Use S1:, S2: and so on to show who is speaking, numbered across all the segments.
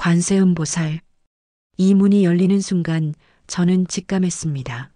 S1: 관세음보살. 이 문이 열리는 순간 저는 직감했습니다.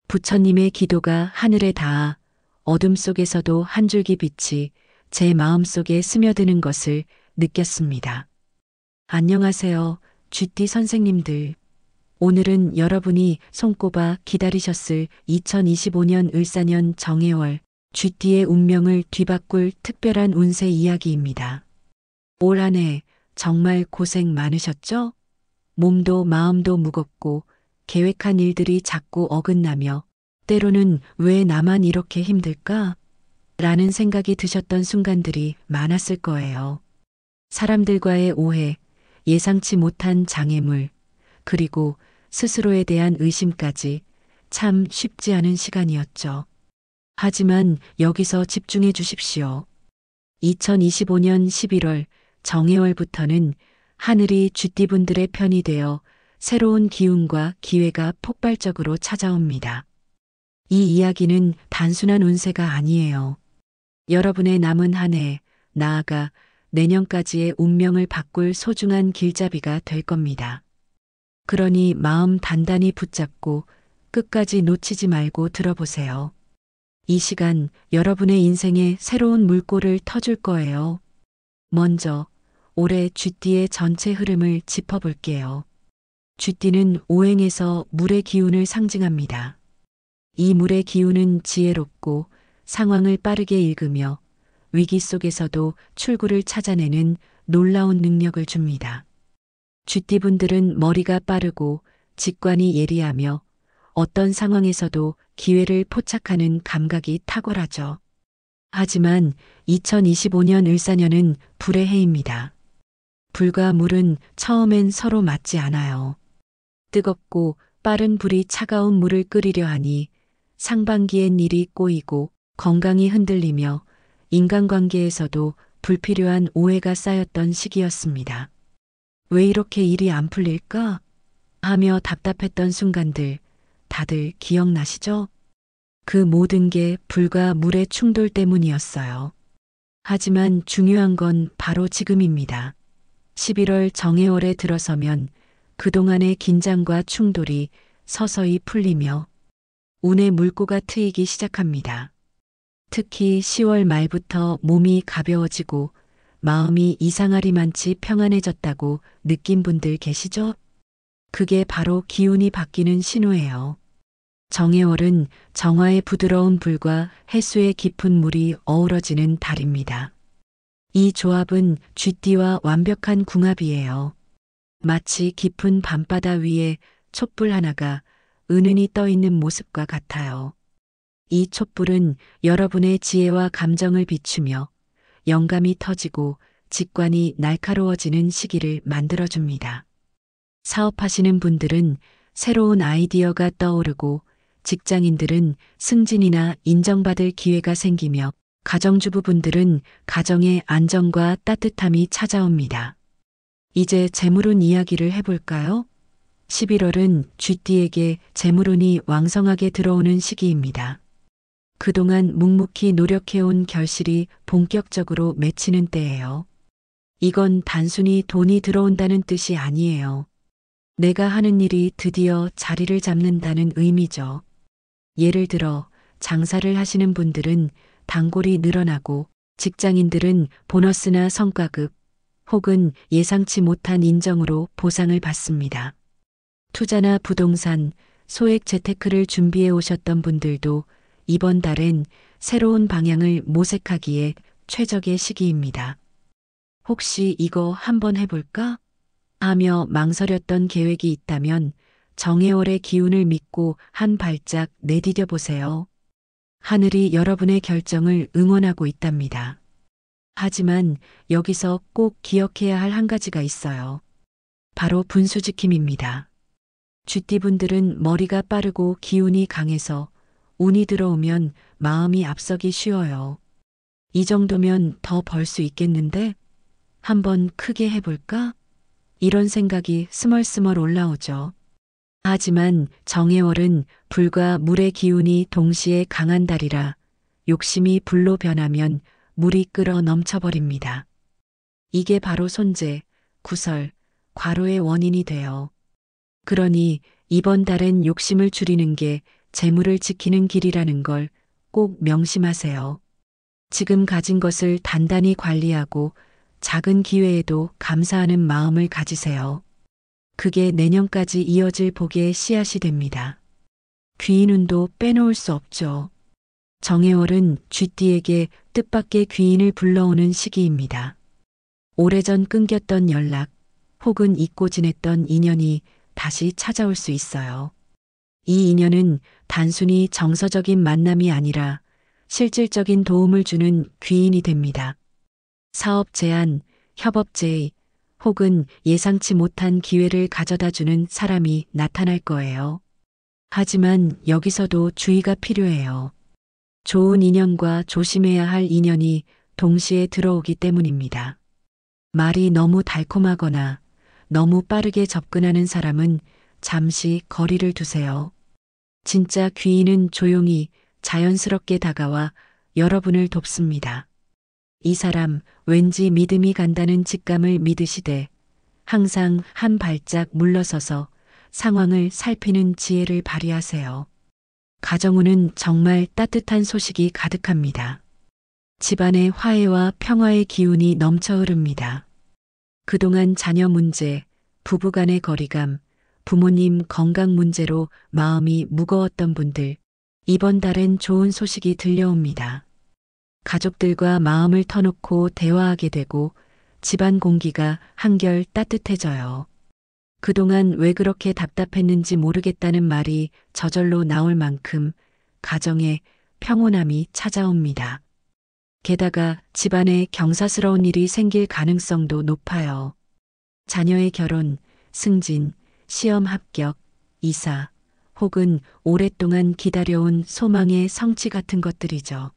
S1: 부처님의 기도가 하늘에 닿아 어둠 속에서도 한 줄기 빛이 제 마음속에 스며드는 것을 느꼈습니다. 안녕하세요, 쥐띠 선생님들. 오늘은 여러분이 손꼽아 기다리셨을 2025년 을사년 정해월 쥐띠의 운명을 뒤바꿀 특별한 운세 이야기입니다. 올 한 해 정말 고생 많으셨죠? 몸도 마음도 무겁고 계획한 일들이 자꾸 어긋나며 때로는 왜 나만 이렇게 힘들까? 라는 생각이 드셨던 순간들이 많았을 거예요. 사람들과의 오해, 예상치 못한 장애물, 그리고 스스로에 대한 의심까지 참 쉽지 않은 시간이었죠. 하지만 여기서 집중해 주십시오. 2025년 11월 정해월부터는 하늘이 쥐띠분들의 편이 되어 새로운 기운과 기회가 폭발적으로 찾아옵니다. 이 이야기는 단순한 운세가 아니에요. 여러분의 남은 한 해, 나아가 내년까지의 운명을 바꿀 소중한 길잡이가 될 겁니다. 그러니 마음 단단히 붙잡고 끝까지 놓치지 말고 들어보세요. 이 시간 여러분의 인생에 새로운 물꼬를 터줄 거예요. 먼저 올해 쥐띠의 전체 흐름을 짚어볼게요. 쥐띠는 오행에서 물의 기운을 상징합니다. 이 물의 기운은 지혜롭고 상황을 빠르게 읽으며 위기 속에서도 출구를 찾아내는 놀라운 능력을 줍니다. 쥐띠분들은 머리가 빠르고 직관이 예리하며 어떤 상황에서도 기회를 포착하는 감각이 탁월하죠. 하지만 2025년 을사년은 불의 해입니다. 불과 물은 처음엔 서로 맞지 않아요. 뜨겁고 빠른 불이 차가운 물을 끓이려 하니 상반기엔 일이 꼬이고 건강이 흔들리며 인간관계에서도 불필요한 오해가 쌓였던 시기였습니다. 왜 이렇게 일이 안 풀릴까? 하며 답답했던 순간들 다들 기억나시죠? 그 모든 게 불과 물의 충돌 때문이었어요. 하지만 중요한 건 바로 지금입니다. 11월 정해월에 들어서면 그동안의 긴장과 충돌이 서서히 풀리며 운의 물꼬가 트이기 시작합니다. 특히 10월 말부터 몸이 가벼워지고 마음이 이상하리만치 평안해졌다고 느낀 분들 계시죠? 그게 바로 기운이 바뀌는 신호예요. 정해월은 정화의 부드러운 불과 해수의 깊은 물이 어우러지는 달입니다. 이 조합은 쥐띠와 완벽한 궁합이에요. 마치 깊은 밤바다 위에 촛불 하나가 은은히 떠 있는 모습과 같아요. 이 촛불은 여러분의 지혜와 감정을 비추며 영감이 터지고 직관이 날카로워지는 시기를 만들어줍니다. 사업하시는 분들은 새로운 아이디어가 떠오르고 직장인들은 승진이나 인정받을 기회가 생기며 가정주부분들은 가정의 안정과 따뜻함이 찾아옵니다. 이제 재물운 이야기를 해볼까요? 11월은 쥐띠에게 재물운이 왕성하게 들어오는 시기입니다. 그동안 묵묵히 노력해온 결실이 본격적으로 맺히는 때예요. 이건 단순히 돈이 들어온다는 뜻이 아니에요. 내가 하는 일이 드디어 자리를 잡는다는 의미죠. 예를 들어 장사를 하시는 분들은 단골이 늘어나고 직장인들은 보너스나 성과급 혹은 예상치 못한 인정으로 보상을 받습니다. 투자나 부동산, 소액 재테크를 준비해 오셨던 분들도 이번 달엔 새로운 방향을 모색하기에 최적의 시기입니다. 혹시 이거 한번 해볼까? 하며 망설였던 계획이 있다면 정해월의 기운을 믿고 한 발짝 내디뎌 보세요. 하늘이 여러분의 결정을 응원하고 있답니다. 하지만 여기서 꼭 기억해야 할 한 가지가 있어요. 바로 분수지킴입니다. 쥐띠분들은 머리가 빠르고 기운이 강해서 운이 들어오면 마음이 앞서기 쉬워요. 이 정도면 더 벌 수 있겠는데? 한번 크게 해볼까? 이런 생각이 스멀스멀 올라오죠. 하지만 정해월은 불과 물의 기운이 동시에 강한 달이라 욕심이 불로 변하면 물이 끓어 넘쳐버립니다. 이게 바로 손재, 구설, 과로의 원인이 돼요. 그러니 이번 달엔 욕심을 줄이는 게 재물을 지키는 길이라는 걸 꼭 명심하세요. 지금 가진 것을 단단히 관리하고 작은 기회에도 감사하는 마음을 가지세요. 그게 내년까지 이어질 복의 씨앗이 됩니다. 귀인운도 빼놓을 수 없죠. 정해월은 쥐띠에게 뜻밖의 귀인을 불러오는 시기입니다. 오래전 끊겼던 연락 혹은 잊고 지냈던 인연이 다시 찾아올 수 있어요. 이 인연은 단순히 정서적인 만남이 아니라 실질적인 도움을 주는 귀인이 됩니다. 사업 제안, 협업 제의, 혹은 예상치 못한 기회를 가져다 주는 사람이 나타날 거예요. 하지만 여기서도 주의가 필요해요. 좋은 인연과 조심해야 할 인연이 동시에 들어오기 때문입니다. 말이 너무 달콤하거나 너무 빠르게 접근하는 사람은 잠시 거리를 두세요. 진짜 귀인은 조용히 자연스럽게 다가와 여러분을 돕습니다. 이 사람 왠지 믿음이 간다는 직감을 믿으시되 항상 한 발짝 물러서서 상황을 살피는 지혜를 발휘하세요. 가정운은 정말 따뜻한 소식이 가득합니다. 집안의 화해와 평화의 기운이 넘쳐 흐릅니다. 그동안 자녀 문제, 부부간의 거리감, 부모님 건강 문제로 마음이 무거웠던 분들, 이번 달엔 좋은 소식이 들려옵니다. 가족들과 마음을 터놓고 대화하게 되고 집안 공기가 한결 따뜻해져요. 그동안 왜 그렇게 답답했는지 모르겠다는 말이 저절로 나올 만큼 가정에 평온함이 찾아옵니다. 게다가 집안에 경사스러운 일이 생길 가능성도 높아요. 자녀의 결혼, 승진, 시험 합격, 이사, 혹은 오랫동안 기다려온 소망의 성취 같은 것들이죠.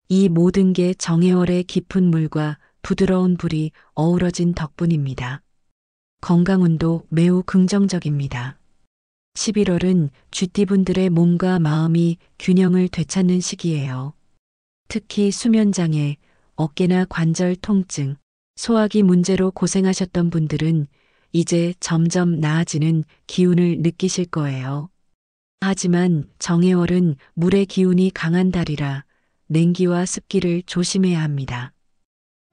S1: 이 모든 게 정해월의 깊은 물과 부드러운 불이 어우러진 덕분입니다. 건강운도 매우 긍정적입니다. 11월은 쥐띠분들의 몸과 마음이 균형을 되찾는 시기예요. 특히 수면장애, 어깨나 관절 통증, 소화기 문제로 고생하셨던 분들은 이제 점점 나아지는 기운을 느끼실 거예요. 하지만 정해월은 물의 기운이 강한 달이라 냉기와 습기를 조심해야 합니다.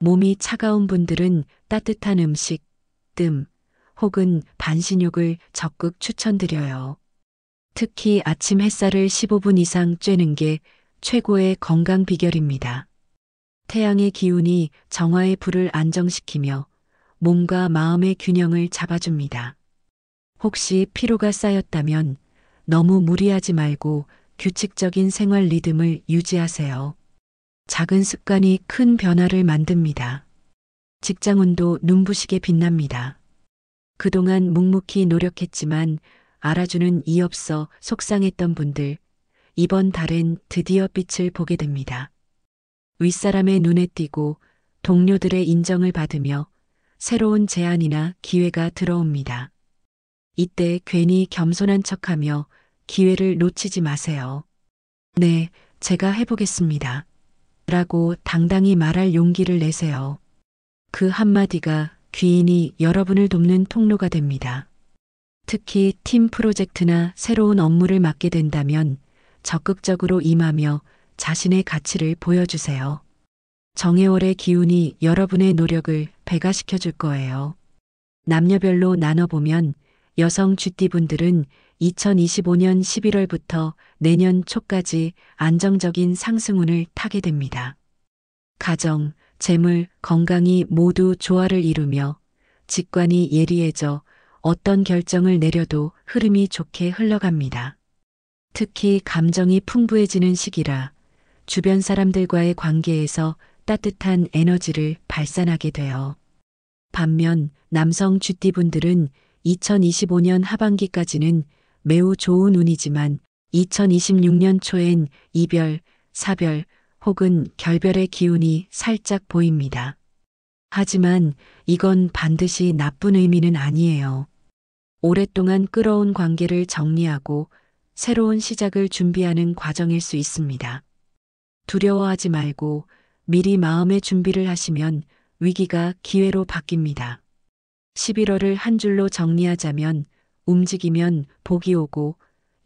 S1: 몸이 차가운 분들은 따뜻한 음식, 뜸, 혹은 반신욕을 적극 추천드려요. 특히 아침 햇살을 15분 이상 쬐는 게 최고의 건강 비결입니다. 태양의 기운이 정화의 불을 안정시키며 몸과 마음의 균형을 잡아줍니다. 혹시 피로가 쌓였다면 너무 무리하지 말고 규칙적인 생활 리듬을 유지하세요. 작은 습관이 큰 변화를 만듭니다. 직장운도 눈부시게 빛납니다. 그동안 묵묵히 노력했지만 알아주는 이 없어 속상했던 분들, 이번 달엔 드디어 빛을 보게 됩니다. 윗사람의 눈에 띄고 동료들의 인정을 받으며 새로운 제안이나 기회가 들어옵니다. 이때 괜히 겸손한 척하며 기회를 놓치지 마세요. 네, 제가 해보겠습니다. 라고 당당히 말할 용기를 내세요. 그 한마디가 귀인이 여러분을 돕는 통로가 됩니다. 특히 팀 프로젝트나 새로운 업무를 맡게 된다면 적극적으로 임하며 자신의 가치를 보여주세요. 정해월의 기운이 여러분의 노력을 배가시켜 줄 거예요. 남녀별로 나눠보면 여성 쥐띠분들은 2025년 11월부터 내년 초까지 안정적인 상승운을 타게 됩니다. 가정, 재물, 건강이 모두 조화를 이루며 직관이 예리해져 어떤 결정을 내려도 흐름이 좋게 흘러갑니다. 특히 감정이 풍부해지는 시기라 주변 사람들과의 관계에서 따뜻한 에너지를 발산하게 돼요. 반면 남성 쥐띠분들은 2025년 하반기까지는 매우 좋은 운이지만 2026년 초엔 이별, 사별 혹은 결별의 기운이 살짝 보입니다. 하지만 이건 반드시 나쁜 의미는 아니에요. 오랫동안 끌어온 관계를 정리하고 새로운 시작을 준비하는 과정일 수 있습니다. 두려워하지 말고 미리 마음의 준비를 하시면 위기가 기회로 바뀝니다. 11월을 한 줄로 정리하자면 움직이면 복이 오고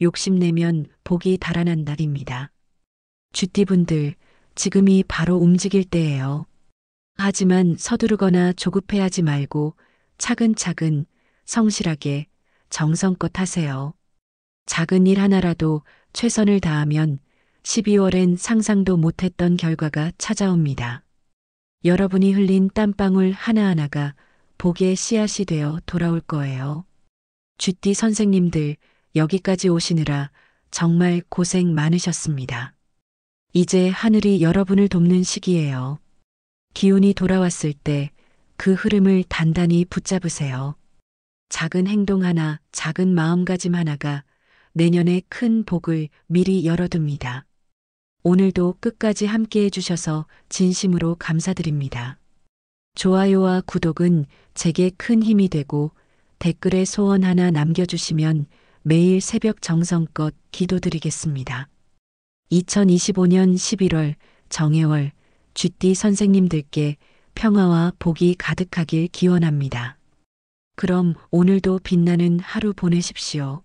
S1: 욕심내면 복이 달아난다입니다. 쥐띠분들, 지금이 바로 움직일 때예요. 하지만 서두르거나 조급해하지 말고 차근차근 성실하게 정성껏 하세요. 작은 일 하나라도 최선을 다하면 12월엔 상상도 못했던 결과가 찾아옵니다. 여러분이 흘린 땀방울 하나하나가 복의 씨앗이 되어 돌아올 거예요. 쥐띠 선생님들, 여기까지 오시느라 정말 고생 많으셨습니다. 이제 하늘이 여러분을 돕는 시기예요. 기운이 돌아왔을 때 그 흐름을 단단히 붙잡으세요. 작은 행동 하나, 작은 마음가짐 하나가 내년의 큰 복을 미리 열어둡니다. 오늘도 끝까지 함께 해주셔서 진심으로 감사드립니다. 좋아요와 구독은 제게 큰 힘이 되고 댓글에 소원 하나 남겨주시면 매일 새벽 정성껏 기도드리겠습니다. 2025년 11월 정해월 쥐띠 선생님들께 평화와 복이 가득하길 기원합니다. 그럼 오늘도 빛나는 하루 보내십시오.